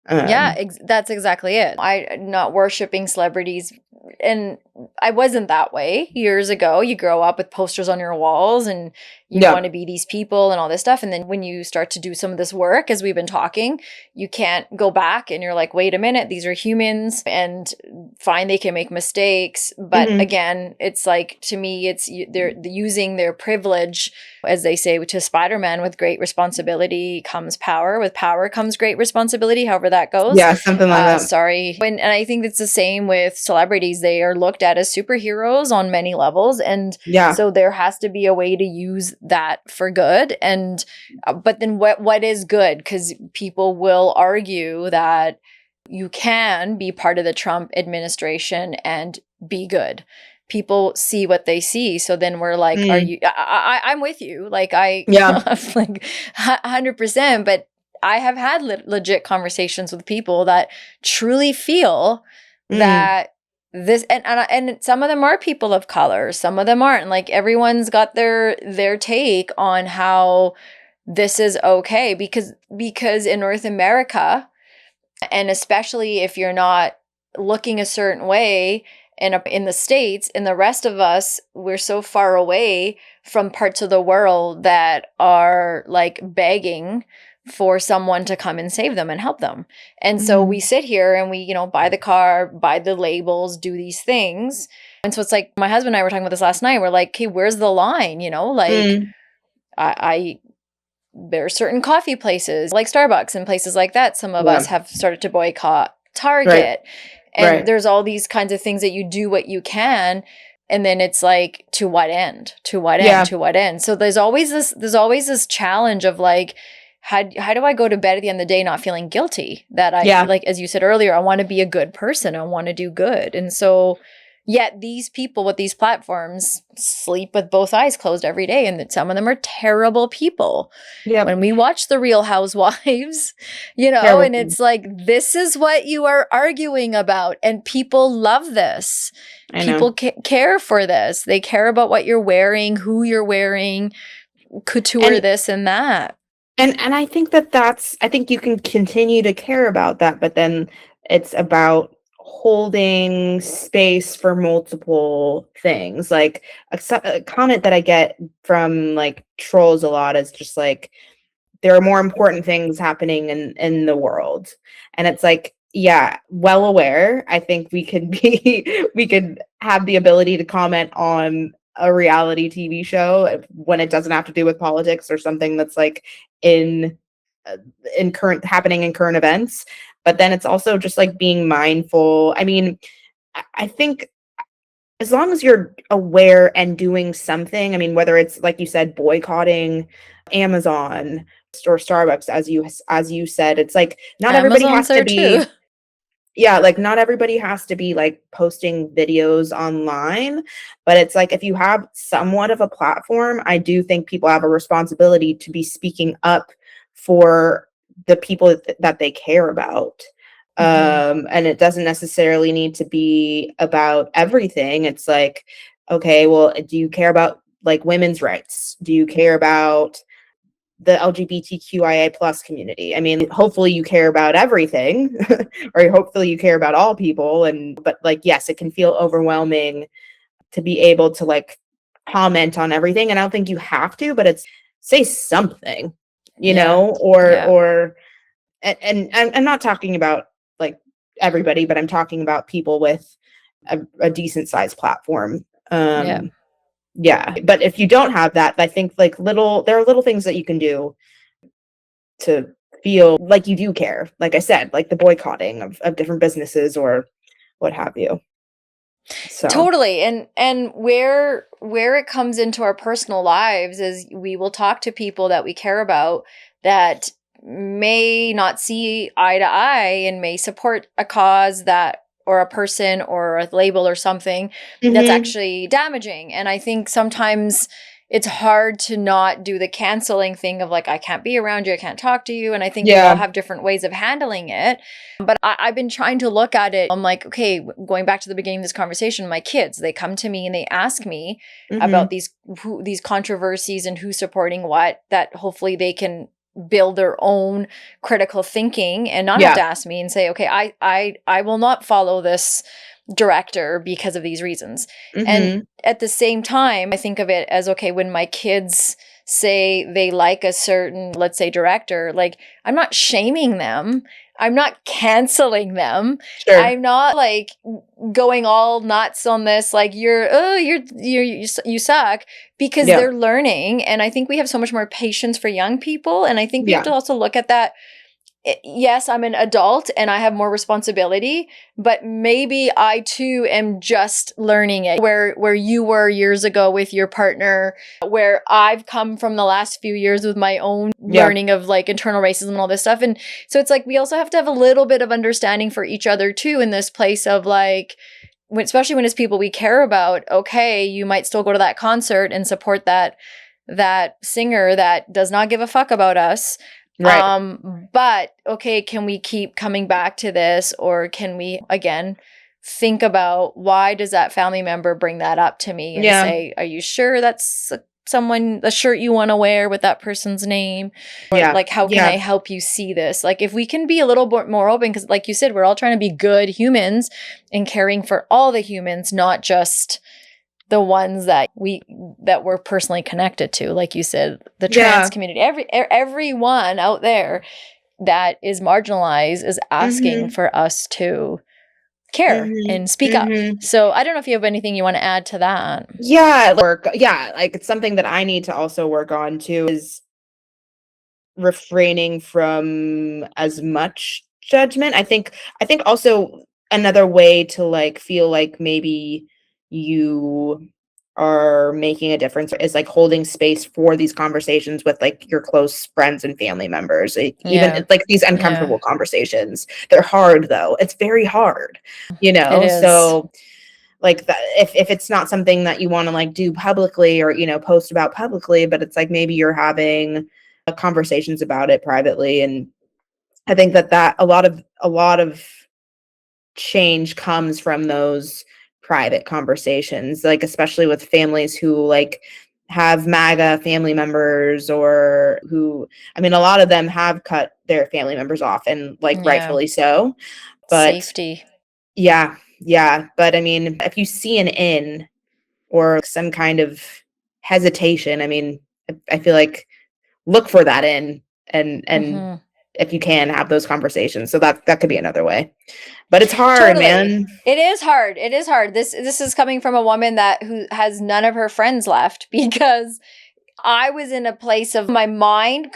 Yeah, Um, that's exactly it. I not worshiping celebrities, and I wasn't that way years ago. You grow up with posters on your walls and you yeah. want to be these people and all this stuff. And then when you start to do some of this work, as we've been talking, you can't go back and you're like, wait a minute, these are humans, and fine, they can make mistakes. But Hmm. again, it's like, to me, they're using their privilege, as they say to Spider-Man, with great responsibility comes power. With power comes great responsibility, however that goes. Yeah, something like that. Sorry. And I think it's the same with celebrities. They are looked at as superheroes on many levels. And Yeah. so there has to be a way to use that for good. And, but then what is good? Because people will argue that you can be part of the Trump administration and be good. People see what they see. So then we're like, are Mm. you, I'm with you. Like Yeah. like 100%, but I have had legit conversations with people that truly feel Mm. that this, and some of them are people of color, some of them aren't. Like, everyone's got their take on how this is okay, because in North America, and especially if you're not looking a certain way in the States, and the rest of us, we're so far away from parts of the world that are like begging for someone to come and save them and help them. And so we Mm. sit here and we, buy the car, buy the labels, do these things. And so it's like, my husband and I were talking about this last night. We're like, okay, where's the line? Like, Mm. I there are certain coffee places like Starbucks and places like that. Some of us Yeah. have started to boycott Right. Target. And Right. there's all these kinds of things that you do what you can. And then it's like, to what end? To what Yeah. end? To what end? So there's always this challenge of like, how do I go to bed at the end of the day not feeling guilty that Yeah. like, as you said earlier, I want to be a good person. I want to do good. And so, yet these people with these platforms sleep with both eyes closed every day. And that some of them are terrible people. Yep. When we watch The Real Housewives, Terrible and people. it's like, this is what you are arguing about. And people love this. I know. People care for this. They care about what you're wearing, who you're wearing, couture And this and that. and I think I think you can continue to care about that, but then it's about holding space for multiple things. Like a comment that I get from like trolls a lot is just like, there are more important things happening in the world. And it's like, yeah, well aware. I think we could be we could have the ability to comment on a reality TV show when it doesn't have to do with politics or something that's like in uh, in current happening in current events. But then it's also just like being mindful. I mean, I think as long as you're aware and doing something, I mean, whether it's like you said, boycotting Amazon or Starbucks, as you said, it's like not everybody Amazon's has to there too. be, yeah, like not everybody has to be like posting videos online, but it's like if you have somewhat of a platform, I do think people have a responsibility to be speaking up for the people that they care about. Mhm. And it doesn't necessarily need to be about everything. It's like, okay, well, do you care about like women's rights? Do you care about the LGBTQIA plus community? I mean, hopefully you care about everything, or hopefully you care about all people. But like, yes, it can feel overwhelming to be able to like comment on everything. And I don't think you have to, but it's say something, Yeah. or Yeah. and I'm not talking about like everybody, but I'm talking about people with a decent sized platform. Yeah. Yeah, but if you don't have that, I think like there are little things that you can do to feel like you do care. Like I said, like the boycotting of different businesses, or what have you. So Totally. And where it comes into our personal lives is we will talk to people that we care about that may not see eye to eye and may support a cause that or a person or a label or something that's Mhm. actually damaging. And I think sometimes it's hard to not do the canceling thing of like, I can't be around you, I can't talk to you. And I think we all Yeah. have different ways of handling it. But I've been trying to look at it. I'm like, okay, going back to the beginning of this conversation, my kids, they come to me and they ask me about Mhm. these controversies and who's supporting what, that hopefully they can build their own critical thinking and not have Yeah. to ask me and say, okay, I will not follow this director because of these reasons. And Mhm. at the same time, I think of it as, okay, when my kids say they like a certain, let's say, director, like, I'm not shaming them. I'm not canceling them. Sure. I'm not like going all nuts on this, like you suck, because Yeah. they're learning. And I think we have so much more patience for young people. And I think we have Yeah. to also look at that. Yes, I'm an adult and I have more responsibility, but maybe I too am just learning it. Where you were years ago with your partner, where I've come from the last few years with my own Yeah. learning of like internal racism and all this stuff. And so it's like we also have to have a little bit of understanding for each other too, in this place of like, especially when it's people we care about. Okay, you might still go to that concert and support that singer that does not give a fuck about us. Right. But okay, can we keep coming back to this, or can we again think about why does that family member bring that up to me and Yeah. say, are you sure that's a shirt you want to wear with that person's name? Or Yeah. like, how can I Yeah. help you see this? Like, if we can be a little bit more open, because like you said, we're all trying to be good humans and caring for all the humans, not just the ones that we're personally connected to, like you said, the trans Yeah. community, everyone out there that is marginalized is asking Mhm. for us to care Mhm. and speak up. Mhm. So I don't know if you have anything you want to add to that. Yeah, work. Yeah, like it's something that I need to also work on too is refraining from as much judgment. I think also another way to like feel like maybe you are making a difference is like holding space for these conversations with like your close friends and family members. Even Yeah. like these Yeah. uncomfortable conversations. They're hard though. It's very hard, you It know? is. So like that if it's not something that you want to like do publicly or post about publicly, but it's like maybe you're having conversations about it privately. And I think that a lot of change comes from those private conversations, like especially with families who like have MAGA family members or who, I mean, a lot of them have cut their family members off and like Yeah. rightfully so. But Safety. yeah, yeah. But I mean, if you see an in or some kind of hesitation, I mean, I feel like look for that in and Hmm. if you can have those conversations. So that could be another way. But it's hard, Totally. man. It is hard. It is hard. This is coming from a woman who has none of her friends left because I was in a place of my mind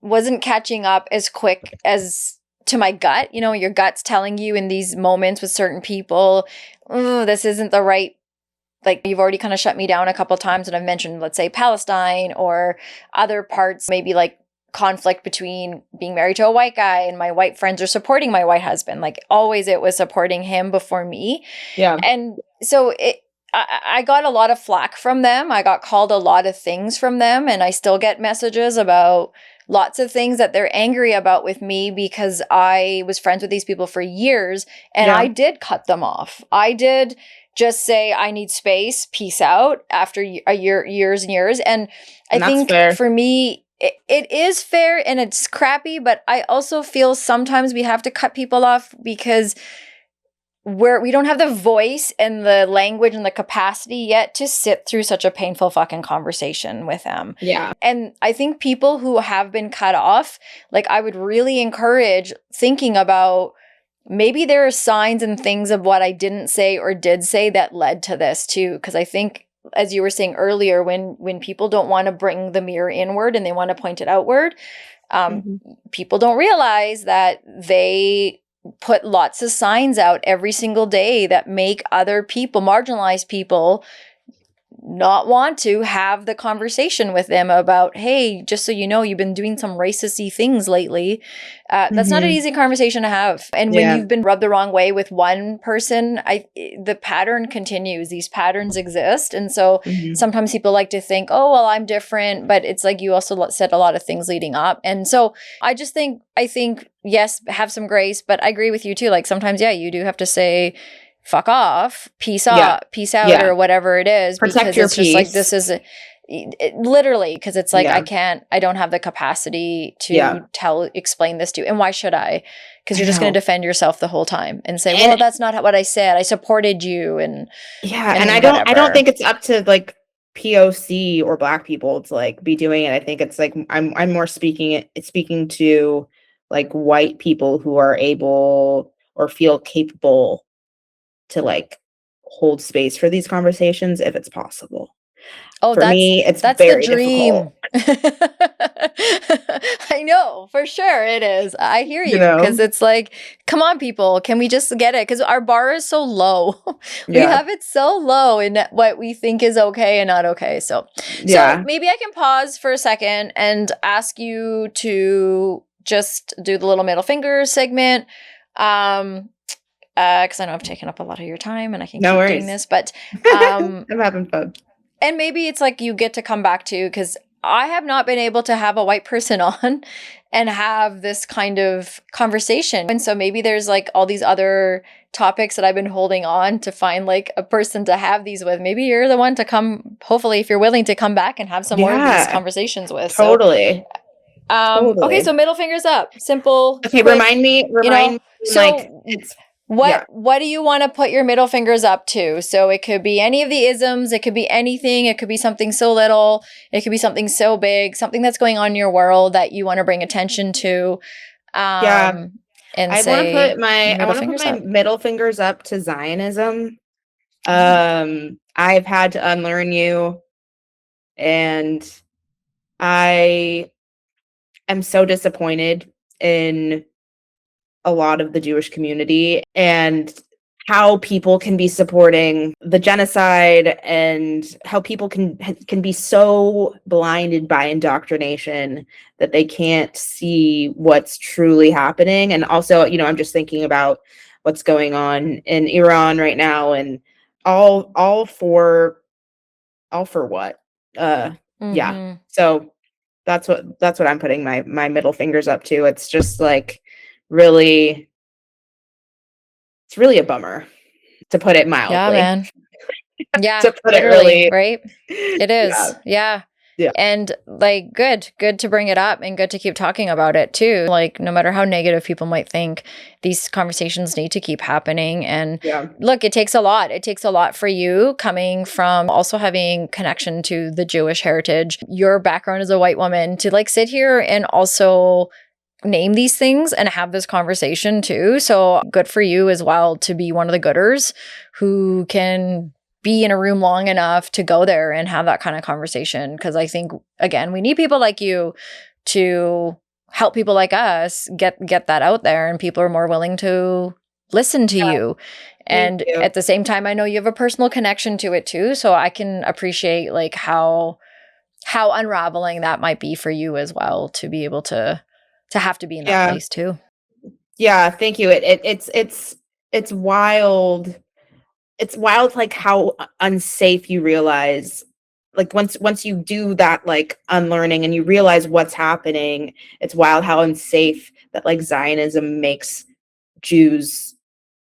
wasn't catching up as quick as to my gut. You know, your gut's telling you in these moments with certain people, oh, this isn't the right, like you've already kind of shut me down a couple times and I've mentioned, let's say, Palestine or other parts, maybe like conflict between being married to a white guy and my white friends are supporting my white husband. Like always it was supporting him before me. Yeah. And so I got a lot of flack from them. I got called a lot of things from them. And I still get messages about lots of things that they're angry about with me because I was friends with these people for years and I Yeah. did cut them off. I did just say, I need space, peace out after years and years. And I And that's think fair. for me, it is fair and it's crappy, but I also feel sometimes we have to cut people off because we don't have the voice and the language and the capacity yet to sit through such a painful fucking conversation with them. Yeah. And I think people who have been cut off, like I would really encourage thinking about maybe there are signs and things of what I didn't say or did say that led to this too. Because I think, as you were saying earlier, when people don't want to bring the mirror inward and they want to point it outward, Mhm. people don't realize that they put lots of signs out every single day that make other people, marginalized people, not want to have the conversation with them about, hey, just so you know, you've been doing some racist-y things lately. That's not an easy conversation to have. And when you've been rubbed the wrong way with one person, the pattern continues. These patterns exist. And so sometimes people like to think, oh, well, I'm different. But it's like you also said a lot of things leading up. And so I think, yes, have some grace. But I agree with you too. Like sometimes, yeah, you do have to say, fuck off, peace out, or whatever it is. Protect because your it's just like, peace. this is literally, because it's like, I don't have the capacity to explain this to you. And why should I? Because you're just going to defend yourself the whole time and say, well, that's not what I said. I supported you. And I don't think it's up to like POC or Black people to like be doing it. I think it's like, I'm more speaking to like white people who are able or feel capable to like hold space for these conversations if it's possible. Oh, for me, it's very difficult. I know, for sure it is. I hear you, because it's like, come on, people, can we just get it? Because our bar is so low. We have it so low in what we think is okay and not okay. So maybe I can pause for a second and ask you to just do the little middle finger segment. Because I know I've taken up a lot of your time and I can keep doing this, but I'm having fun. And maybe it's like you get to come back to, because I have not been able to have a white person on and have this kind of conversation. And so maybe there's like all these other topics that I've been holding on to find like a person to have these with. Maybe you're the one to come, hopefully, if you're willing to come back and have some more of these conversations with. Totally. Okay, so middle fingers up. Simple. Okay, quick, remind me, so like, it's what do you want to put your middle fingers up to? So it could be any of the isms, it could be anything, it could be something so little, it could be something so big, something that's going on in your world that you want to bring attention to. And I want to put my middle fingers up to Zionism. I've had to unlearn you, and I am so disappointed in a lot of the Jewish community and how people can be supporting the genocide, and how people can be so blinded by indoctrination that they can't see what's truly happening. And also, I'm just thinking about what's going on in Iran right now, and all for what? Yeah. So that's what I'm putting my middle fingers up to. It's just like, really, it's really a bummer, to put it mildly. Yeah, man. Yeah, to put literally, it really, right? It is. Yeah. And like, good to bring it up, and good to keep talking about it too. Like, no matter how negative people might think, these conversations need to keep happening. And look, it takes a lot. It takes a lot for you, coming from also having connection to the Jewish heritage, your background as a white woman, to like sit here and also name these things and have this conversation too. So good for you as well to be one of the gooders who can be in a room long enough to go there and have that kind of conversation. Because I think, again, we need people like you to help people like us get that out there, and people are more willing to listen to you. And at the same time, I know you have a personal connection to it too. So I can appreciate like how unraveling that might be for you as well, to be able to have to be in that place too. Yeah, thank you. It's wild. It's wild, like how unsafe you realize, like once you do that like unlearning and you realize what's happening, it's wild how unsafe that like Zionism makes Jews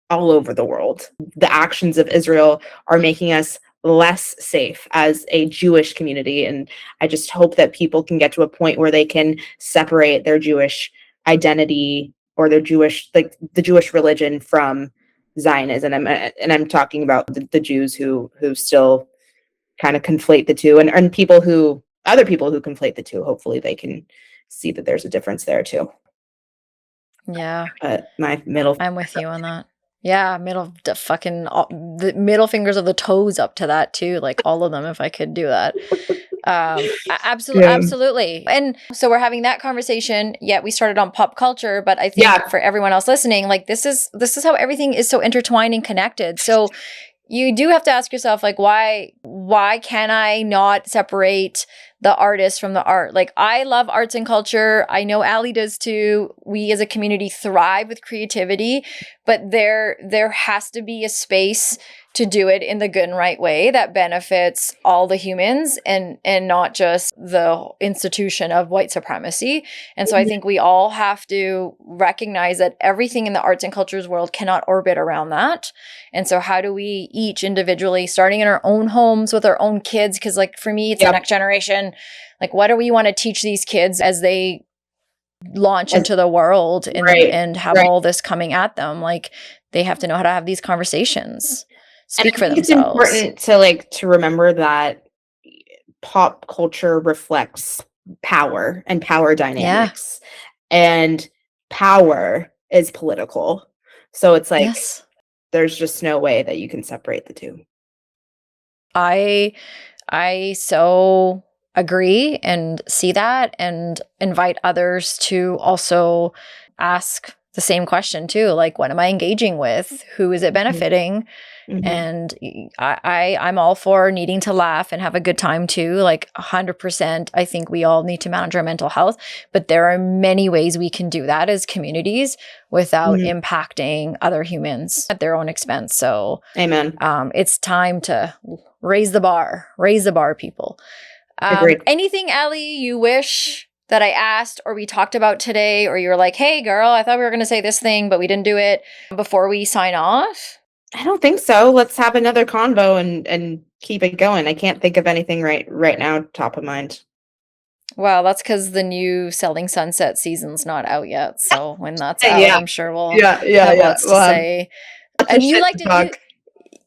all over the world. The actions of Israel are making us less safe as a Jewish community. And I just hope that people can get to a point where they can separate their Jewish identity or their Jewish, like the Jewish religion, from Zionism. And I'm talking about the Jews who still kind of conflate the two, and other people who conflate the two. Hopefully they can see that there's a difference there too. Yeah. But I'm with you on that. Yeah, the middle fingers of the toes up to that too, like all of them, if I could do that. Absolutely, Yeah. absolutely. And so we're having that conversation. Yet we started on pop culture, but I think Yeah. for everyone else listening, like this is how everything is so intertwined and connected. So you do have to ask yourself, like, why can I not separate the artist from the art? Like, I love arts and culture. I know Allie does too. We as a community thrive with creativity, but there has to be a space to do it in the good and right way that benefits all the humans and not just the institution of white supremacy. And so I think we all have to recognize that everything in the arts and cultures world cannot orbit around that. And so how do we each individually, starting in our own homes with our own kids, because like for me, it's the next generation, like what do we want to teach these kids as they launch into the world and have all this coming at them? Like they have to know how to have these conversations, speak for themselves. It's important to remember that pop culture reflects power and power dynamics, and power is political. So it's like there's just no way that you can separate the two. I so agree and see that, and invite others to also ask the same question too. Like, what am I engaging with? Who is it benefiting? And I'm all for needing to laugh and have a good time too. Like 100%. I think we all need to manage our mental health, but there are many ways we can do that as communities without impacting other humans at their own expense. So amen. It's time to raise the bar, people. Anything, Allie, you wish that I asked or we talked about today, or you were like, hey girl, I thought we were going to say this thing, but we didn't do it, before we sign off? I don't think so. Let's have another convo and keep it going. I can't think of anything right now top of mind. Well, that's because the new Selling Sunset season's not out yet. So when that's out, I'm sure we'll have lots to say. And you like to talk.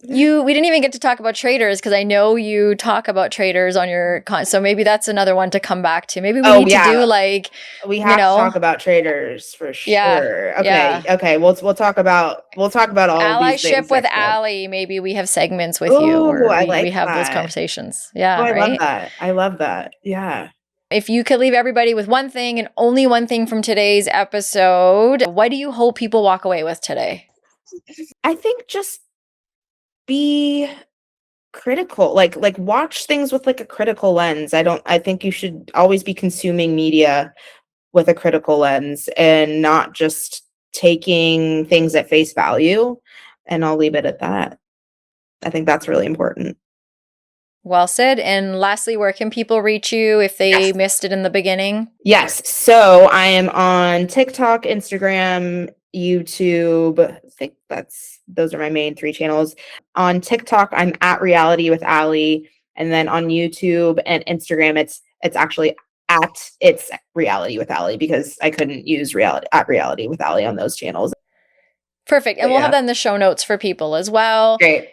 We didn't even get to talk about traders, because I know you talk about traders on your so maybe that's another one to come back to. Maybe we need to do like, we have to talk about traders for sure. Okay. We'll talk about all of these things. Allyship with Allie. Maybe we have segments with you where we have those conversations. Yeah. I love that. Yeah. If you could leave everybody with one thing and only one thing from today's episode, what do you hope people walk away with today? I think just be critical, like watch things with like a critical lens. I think you should always be consuming media with a critical lens and not just taking things at face value. And I'll leave it at that. I think that's really important. Well said. And lastly, where can people reach you if they missed it in the beginning? Yes. So I am on TikTok, Instagram, YouTube. I think those are my main 3 channels. On TikTok, I'm at Reality with Allie, and then on YouTube and Instagram, it's actually it's Reality with Allie, because I couldn't use Reality with Allie on those channels. Perfect. And we'll have that in the show notes for people as well. Great.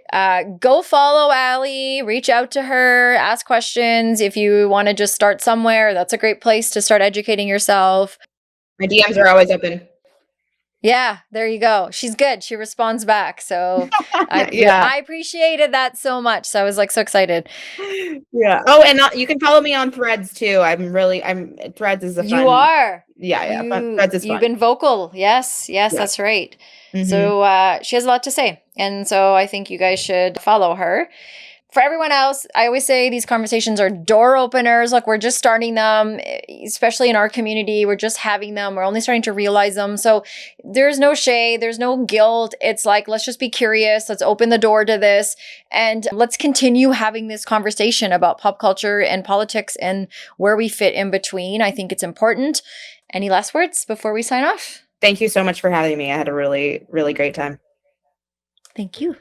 Go follow Allie, reach out to her, ask questions. If you want to just start somewhere, that's a great place to start educating yourself. My DMs are always open. Yeah, there you go. She's good. She responds back. So I appreciated that so much. So I was like so excited. Yeah. Oh, and you can follow me on Threads too. Threads is a fun. You are. Yeah. Threads is fun. You've been vocal. Yes, that's right. So she has a lot to say. And so I think you guys should follow her. For everyone else, I always say these conversations are door openers. Look, we're just starting them, especially in our community. We're just having them. We're only starting to realize them. So there's no shade. There's no guilt. It's like, let's just be curious. Let's open the door to this. And let's continue having this conversation about pop culture and politics and where we fit in between. I think it's important. Any last words before we sign off? Thank you so much for having me. I had a really, really great time. Thank you.